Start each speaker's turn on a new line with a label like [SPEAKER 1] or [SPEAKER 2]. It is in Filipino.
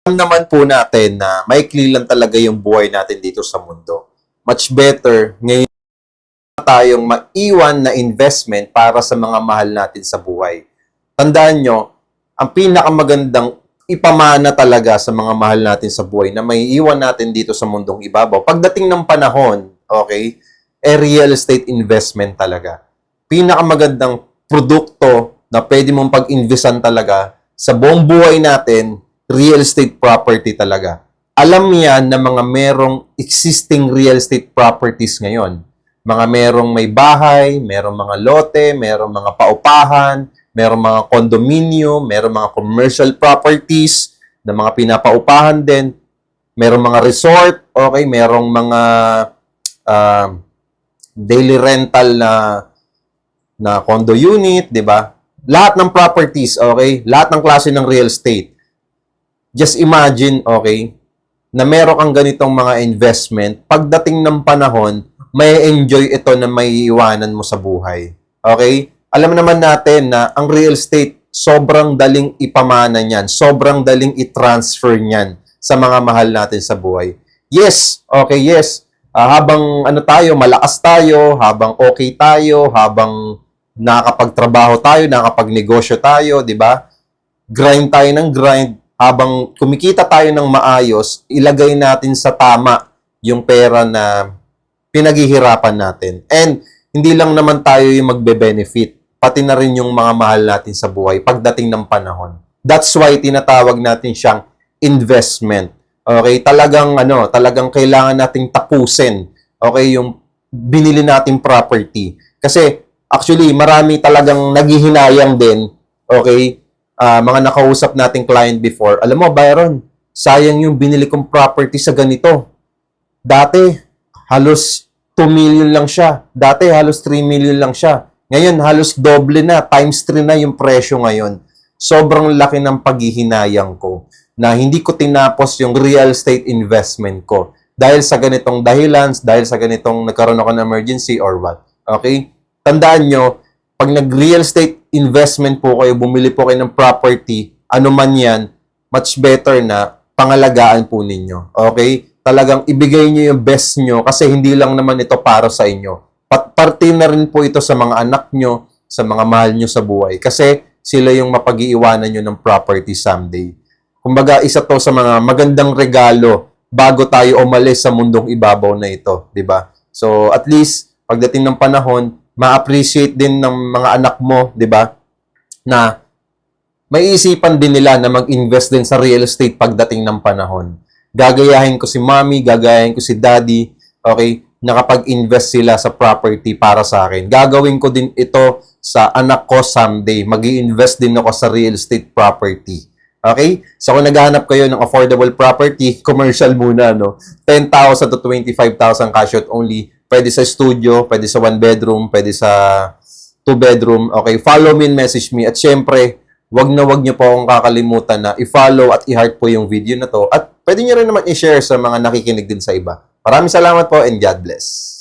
[SPEAKER 1] Alam naman po natin na maikli lang talaga yung buhay natin dito sa mundo. Much better ngayon tayong maiwan na investment para sa mga mahal natin sa buhay. Tandaan nyo, ang pinakamagandang ipamana talaga sa mga mahal natin sa buhay na may iwan natin dito sa mundong ibabaw. Pagdating ng panahon, okay, real estate investment talaga. Pinakamagandang produkto na pwede mong pag-investan talaga sa buong buhay natin, real estate property talaga. Alam yan na mga merong existing real estate properties ngayon. Mga merong may bahay, merong mga lote, merong mga paupahan, merong mga condominium, merong mga commercial properties na mga pinapaupahan din, merong mga resort, okay, merong mga daily rental na condo unit, di ba? Lahat ng properties, okay? Lahat ng klase ng real estate. Just imagine, okay, na meron kang ganitong mga investment, pagdating ng panahon, may enjoy ito na may iwanan mo sa buhay. Okay? Alam naman natin na ang real estate, sobrang daling ipamana niyan, sobrang daling i-transfer niyan sa mga mahal natin sa buhay. Yes, okay, yes. Habang tayo, malakas tayo, habang okay tayo, habang nakakapagtrabaho tayo, nakakapagnegosyo tayo, di ba? Grind tayo ng grind, habang kumikita tayo ng maayos, ilagay natin sa tama yung pera na pinaghihirapan natin. And hindi lang naman tayo yung magbe-benefit, pati na rin yung mga mahal natin sa buhay pagdating ng panahon. That's why tinatawag natin siyang investment. Okay, talagang kailangan nating tapusin, okay, yung binili nating property. Kasi actually, marami talagang naghihinayang din, okay, mga nakausap nating client before. Alam mo, Byron, sayang yung binili kong property sa ganito. Dati, halos 2 million lang siya. Dati, halos 3 million lang siya. Ngayon, halos doble na, times 3 na yung presyo ngayon. Sobrang laki ng paghihinayang ko na hindi ko tinapos yung real estate investment ko. Dahil sa ganitong dahilan, dahil sa ganitong nagkaroon ako ng emergency or what. Okay? Tandaan nyo, pag nag-real estate investment po kayo, bumili po kayo ng property, ano man yan, much better na pangalagaan po ninyo. Okay? Talagang ibigay nyo yung best nyo kasi hindi lang naman ito para sa inyo. Parte na rin po ito sa mga anak nyo, sa mga mahal nyo sa buhay. Kasi sila yung mapag-iiwanan nyo ng property someday. Kumbaga, isa to sa mga magandang regalo bago tayo umalis sa mundong ibabaw na ito. Diba? So, at least, pagdating ng panahon, ma-appreciate din ng mga anak mo, diba? Na may isipan din nila na mag-invest din sa real estate pagdating ng panahon. Gagayahin ko si mommy, gagayahin ko si daddy, okay, nakapag-invest sila sa property para sa akin. Gagawin ko din ito sa anak ko someday. Mag-i-invest din ako sa real estate property. Okay? So, kung naghahanap kayo ng affordable property, commercial muna, no? 10,000 to 25,000 cash out only. Pwede sa studio, pwede sa 1 bedroom, pwede sa 2 bedroom. Okay? Follow me and message me. At syempre, wag niyo po akong kakalimutan na i-follow at i-heart po yung video na to. At pwede niyo rin naman i-share sa mga nakikinig din sa iba. Maraming salamat po and God bless.